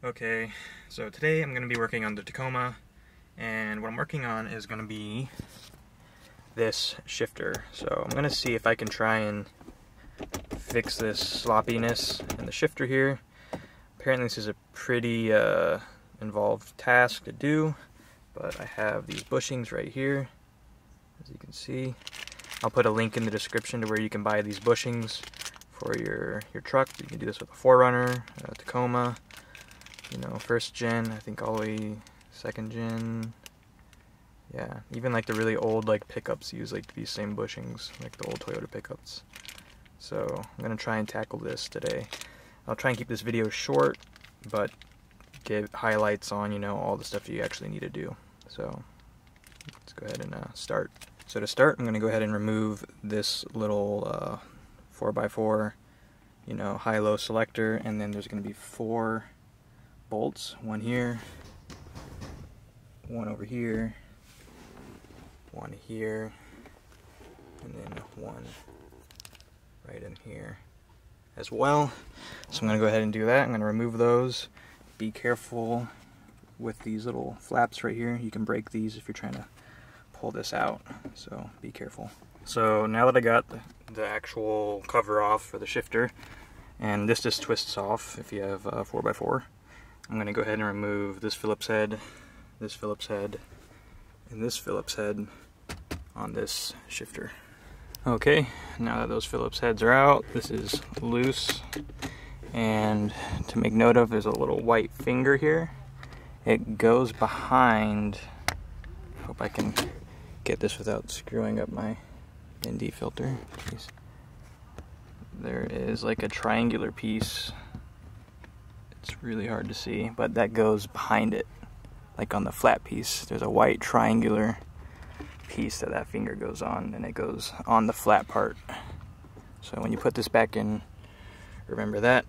Okay, so today I'm going to be working on the Tacoma, and what I'm working on is going to be this shifter. So I'm going to see if I can try and fix this sloppiness in the shifter here. Apparently this is a pretty involved task to do, but I have these bushings right here, as you can see. I'll put a link in the description to where you can buy these bushings for your truck. You can do this with a 4Runner, a Tacoma, you know, first gen, I think all the way second gen. Yeah, even like the really old like pickups use like these same bushings, like the old Toyota pickups. So I'm gonna try and tackle this today. I'll try and keep this video short, but give highlights on, you know, all the stuff you actually need to do. So let's go ahead and start. So to start, I'm gonna go ahead and remove this little 4x4, you know, high-low selector, and then there's gonna be 4 bolts, one here, one over here, one here, and then one right in here as well. So I'm going to go ahead and do that. I'm going to remove those. Be careful with these little flaps right here. You can break these if you're trying to pull this out, so be careful. So now that I got the actual cover off for the shifter, and this just twists off if you have a 4x4, I'm going to go ahead and remove this Phillips head, and this Phillips head on this shifter. Okay, now that those Phillips heads are out, this is loose, and to make note of, there's a little white finger here. It goes behind, hope I can get this without screwing up my ND filter. Jeez. There is like a triangular piece. It's really hard to see, but that goes behind it, like on the flat piece. There's a white triangular piece that finger goes on, and it goes on the flat part. So when you put this back in, remember that.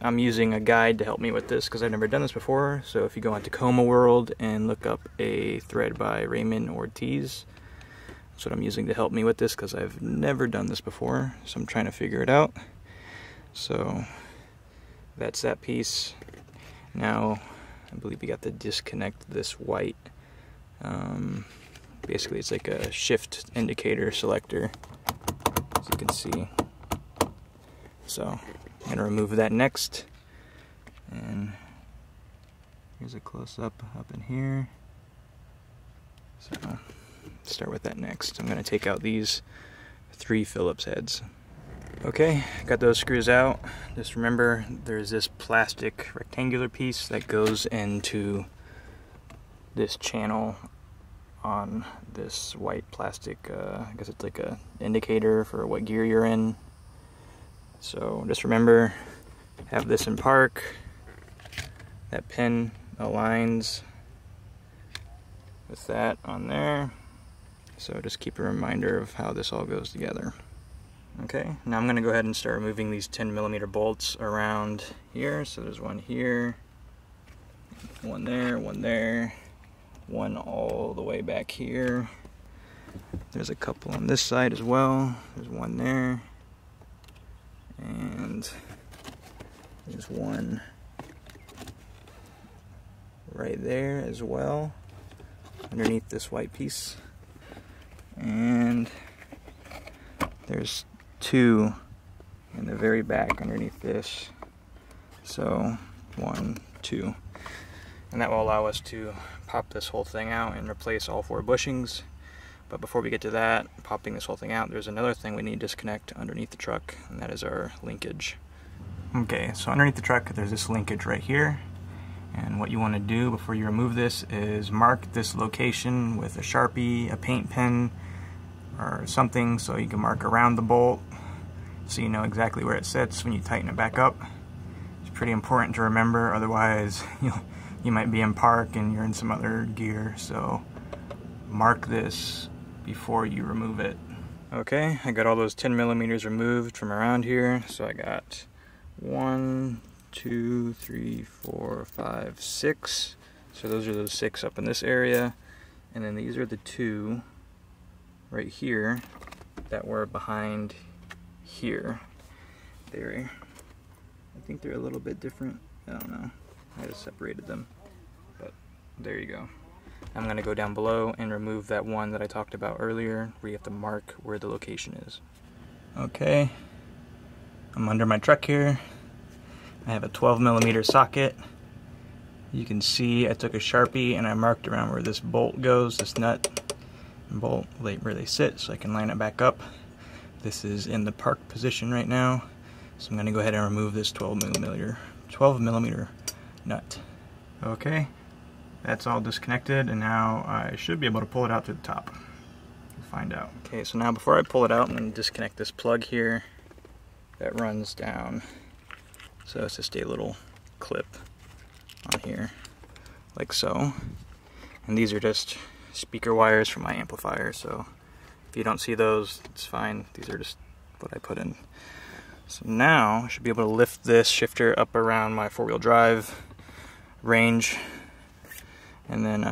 I'm using a guide to help me with this because I've never done this before. So if you go on Tacoma World and look up a thread by Raymond Ortiz, that's what I'm using to help me with this because I've never done this before. So I'm trying to figure it out. So that's that piece. Now I believe we got to disconnect this white. Basically it's like a shift indicator selector, as you can see. So I'm going to remove that next, and here's a close-up up in here. So start with that next. I'm going to take out these 3 Phillips heads. Okay, got those screws out. Just remember there's this plastic rectangular piece that goes into this channel on this white plastic, I guess it's like a indicator for what gear you're in. So just remember, have this in park. That pin aligns with that on there. So just keep a reminder of how this all goes together. Okay, now I'm going to go ahead and start removing these 10mm bolts around here. So there's one here, one there, one all the way back here. There's a couple on this side as well. There's one there, and there's one right there as well, underneath this white piece. And there's 2 in the very back underneath this. So 1, 2. And that will allow us to pop this whole thing out and replace all 4 bushings. But before we get to that, popping this whole thing out, there's another thing we need to disconnect underneath the truck, and that is our linkage. Okay, so underneath the truck there's this linkage right here. And what you want to do before you remove this is mark this location with a Sharpie, a paint pen, or something, so you can mark around the bolt so you know exactly where it sits when you tighten it back up. It's pretty important to remember, otherwise you might be in park and you're in some other gear, so mark this before you remove it. Okay, I got all those 10mm removed from around here, so I got 1, 2, 3, 4, 5, 6. So those are those 6 up in this area, and then these are the 2 right here that were behind here. I think they're a little bit different I don't know. I just separated them. But there you go. I'm going to go down below and remove that one that I talked about earlier, where you have to mark where the location is. Okay, I'm under my truck here. I have a 12mm socket. You can see I took a Sharpie and I marked around where this bolt goes, this nut and bolt, where they sit, so I can line it back up. This is in the park position right now, so I'm going to go ahead and remove this 12mm nut. Okay, that's all disconnected, and now I should be able to pull it out to the top. We'll find out. Okay, so now before I pull it out, I'm going to disconnect this plug here that runs down. So it's just a little clip on here, like so. And these are just speaker wires from my amplifier, so if you don't see those, it's fine. These are just what I put in. So now I should be able to lift this shifter up around my four-wheel drive range and then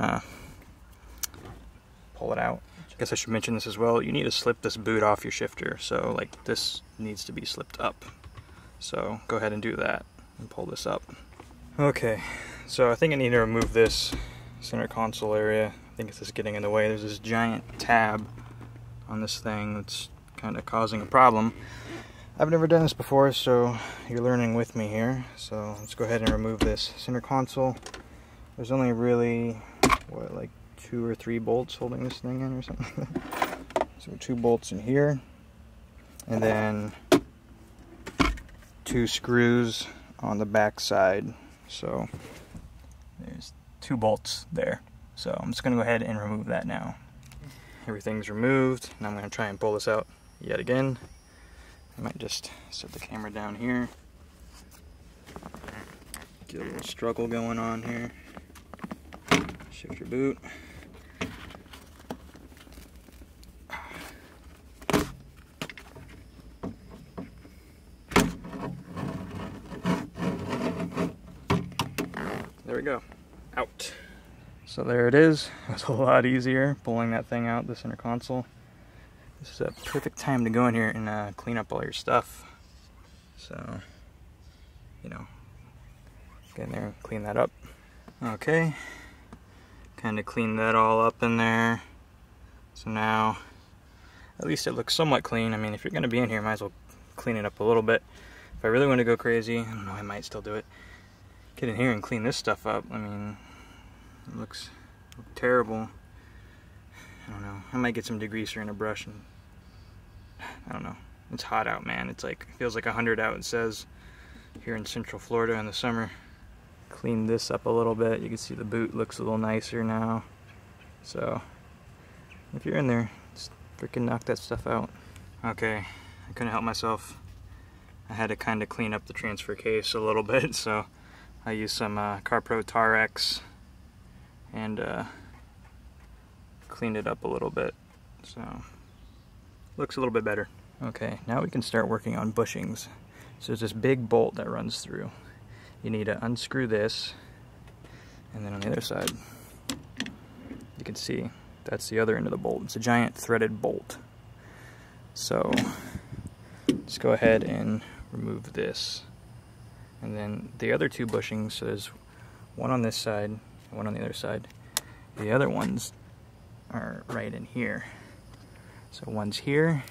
pull it out. I guess I should mention this as well. You need to slip this boot off your shifter, so like this needs to be slipped up. So go ahead and do that and pull this up. Okay, so I think I need to remove this center console area. I think it's just getting in the way. There's this giant tab on this thing that's kind of causing a problem. I've never done this before, so you're learning with me here. So let's go ahead and remove this center console. There's only really, what, like 2 or 3 bolts holding this thing in or something. So 2 bolts in here, and then 2 screws on the back side. So there's 2 bolts there. So I'm just going to go ahead and remove that now. Everything's removed, and I'm going to try and pull this out yet again. I might just set the camera down here. Get a little struggle going on here. Shift your boot. There we go. Out. So there it is. It was a lot easier pulling that thing out, the center console. This is a perfect time to go in here and clean up all your stuff. So, you know, get in there and clean that up. Okay. Kind of clean that all up in there. So now, at least it looks somewhat clean. I mean, if you're going to be in here, might as well clean it up a little bit. If I really want to go crazy, I don't know, I might still do it. Get in here and clean this stuff up. I mean, it looks terrible. I don't know. I might get some degreaser and a brush and I don't know. It's hot out, man. It's like, it feels like 100 out, it says, here in Central Florida in the summer. Clean this up a little bit. You can see the boot looks a little nicer now. So, if you're in there, just freaking knock that stuff out. Okay, I couldn't help myself. I had to kind of clean up the transfer case a little bit, so I used some CarPro Tarex and cleaned it up a little bit, so looks a little bit better. Okay, now we can start working on bushings. So there's this big bolt that runs through. You need to unscrew this, and then on the other side, you can see that's the other end of the bolt. It's a giant threaded bolt. So just go ahead and remove this. And then the other 2 bushings, so there's one on this side, one on the other side. The other ones are right in here. So one's here,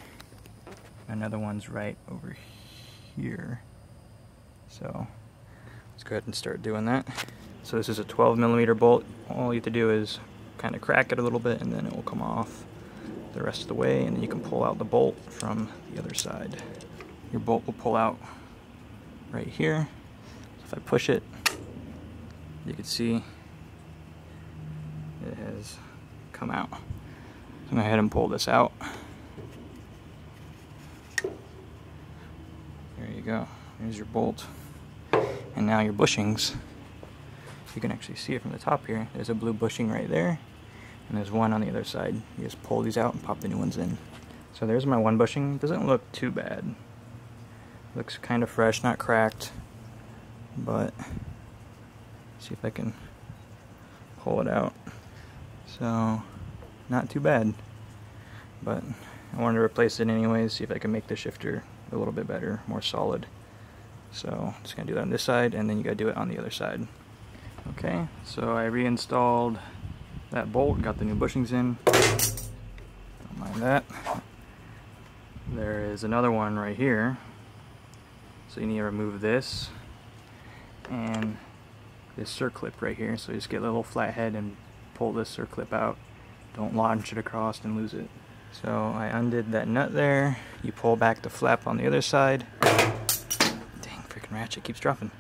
another one's right over here. So let's go ahead and start doing that. So this is a 12mm bolt. All you have to do is kind of crack it a little bit and then it will come off the rest of the way, and then you can pull out the bolt from the other side. Your bolt will pull out right here. If I push it, you can see it has come out. So I'm going to go ahead and pull this out. There you go. There's your bolt. And now your bushings. You can actually see it from the top here. There's a blue bushing right there, and there's one on the other side. You just pull these out and pop the new ones in. So there's my one bushing. It doesn't look too bad. Looks kind of fresh, not cracked. But see if I can pull it out. So not too bad, but I wanted to replace it anyways, see if I can make the shifter a little bit better, more solid. So I'm just gonna do that on this side, and then you gotta do it on the other side. Okay, so I reinstalled that bolt, got the new bushings in. Don't mind that. There is another one right here. So you need to remove this and this circlip right here. So you just get a little flat head and pull this circlip out. Don't launch it across and lose it. So I undid that nut there. You pull back the flap on the other side. Dang, freaking ratchet keeps dropping.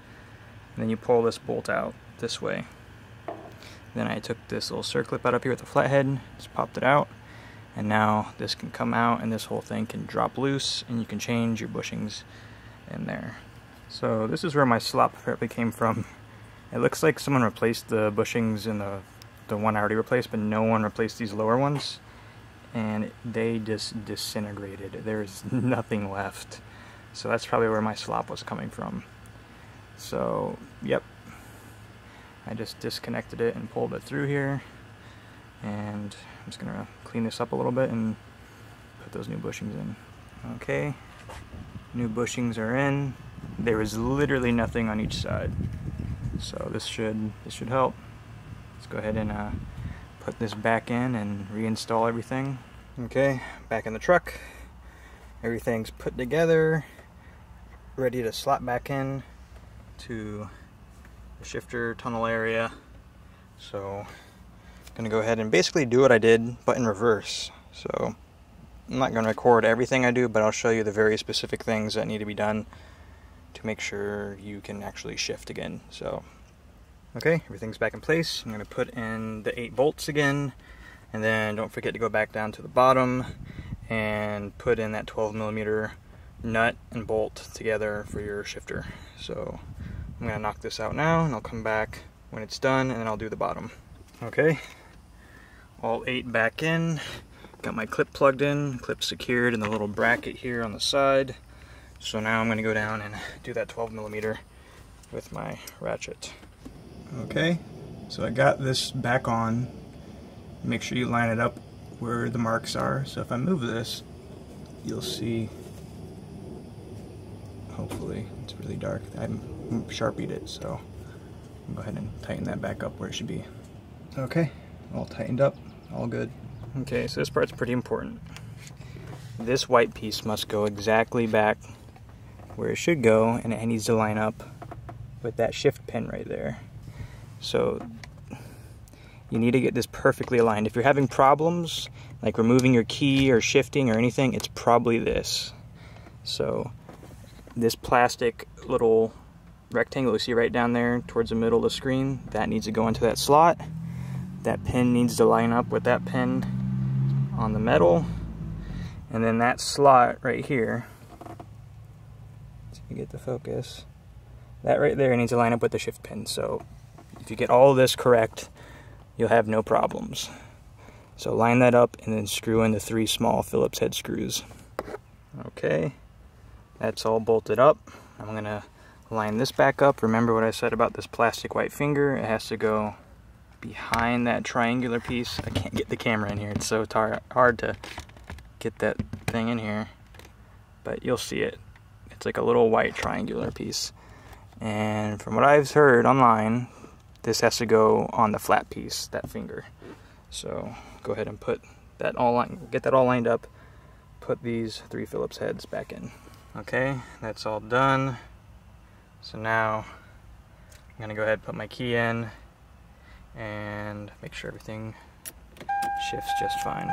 And then you pull this bolt out this way. Then I took this little circlip out up here with the flathead, just popped it out, and now this can come out and this whole thing can drop loose and you can change your bushings in there. So this is where my slop apparently came from. It looks like someone replaced the bushings in the one I already replaced, but no one replaced these lower ones, and they just disintegrated. There's nothing left. So that's probably where my slop was coming from. So yep, I just disconnected it and pulled it through here, and I'm just gonna clean this up a little bit and put those new bushings in. Okay, new bushings are in. There is literally nothing on each side, so this should help. Let's go ahead and put this back in and reinstall everything. Okay, back in the truck. Everything's put together, ready to slot back in to the shifter tunnel area. So I'm gonna go ahead and basically do what I did, but in reverse. So I'm not gonna record everything I do, but I'll show you the very specific things that need to be done to make sure you can actually shift again. So okay, everything's back in place. I'm gonna put in the 8 bolts again, and then don't forget to go back down to the bottom and put in that 12mm nut and bolt together for your shifter. So I'm gonna knock this out now, and I'll come back when it's done, and then I'll do the bottom. Okay, all 8 back in. Got my clip plugged in, clip secured in the little bracket here on the side. So now I'm gonna go down and do that 12mm with my ratchet. Okay, so I got this back on. Make sure you line it up where the marks are. So if I move this, you'll see, hopefully, it's really dark. I Sharpied it, so I'll go ahead and tighten that back up where it should be. Okay, all tightened up, all good. Okay, so this part's pretty important. This white piece must go exactly back where it should go, and it needs to line up with that shift pin right there. So you need to get this perfectly aligned. If you're having problems, like removing your key or shifting or anything, it's probably this. So this plastic little rectangle you see right down there towards the middle of the screen, that needs to go into that slot. That pin needs to line up with that pin on the metal, and then that slot right here, so you get the focus, that right there needs to line up with the shift pin. So if you get all of this correct, you'll have no problems. So line that up and then screw in the 3 small Phillips head screws. Okay, that's all bolted up. I'm gonna line this back up. Remember what I said about this plastic white finger? It has to go behind that triangular piece. I can't get the camera in here. It's so hard to get that thing in here, but you'll see it. It's like a little white triangular piece. And from what I've heard online, this has to go on the flat piece, that finger. So go ahead and put that all, get that all lined up. Put these 3 Phillips heads back in. Okay, that's all done. So now I'm gonna go ahead and put my key in and make sure everything shifts just fine.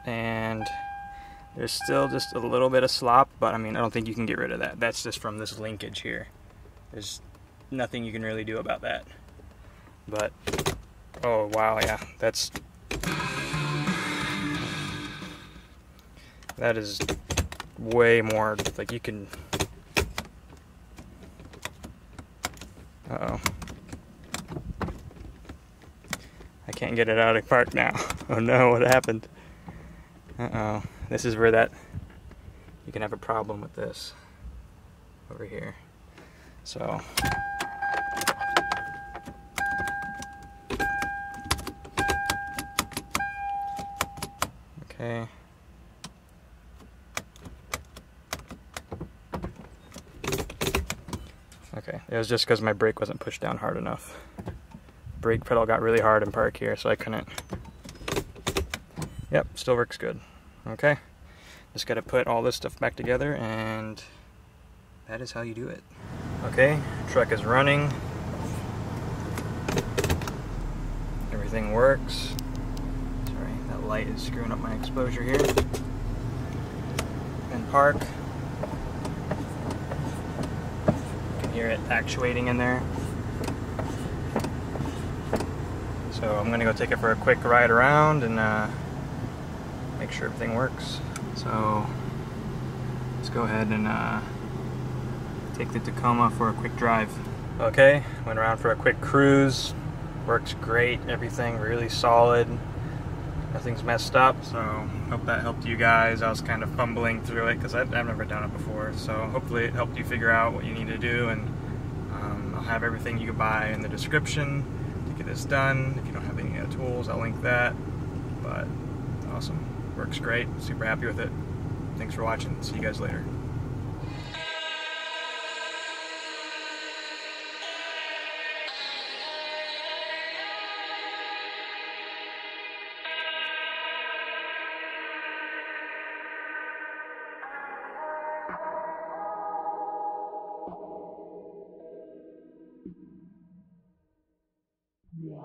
And there's still just a little bit of slop, but I mean, I don't think you can get rid of that. That's just from this linkage here. There's nothing you can really do about that. But, oh wow, yeah, that is way more, like you can, uh-oh. I can't get it out of the park now. Oh no, what happened? Uh-oh. This is where that, you can have a problem with this over here. So, okay. Okay, it was just because my brake wasn't pushed down hard enough. Brake pedal got really hard in park here, so I couldn't. Yep, still works good. Okay, just got to put all this stuff back together, and that is how you do it. Okay, truck is running. Everything works. Sorry, that light is screwing up my exposure here. And park. You can hear it actuating in there. So I'm gonna go take it for a quick ride around and make sure everything works. So let's go ahead and take the Tacoma for a quick drive. Okay, went around for a quick cruise. Works great, everything really solid. Nothing's messed up, so hope that helped you guys. I was kind of fumbling through it because I've never done it before, so hopefully it helped you figure out what you need to do, and I'll have everything you can buy in the description to get this done. If you don't have any tools, I'll link that. But awesome, works great, super happy with it. Thanks for watching, see you guys later. Yeah.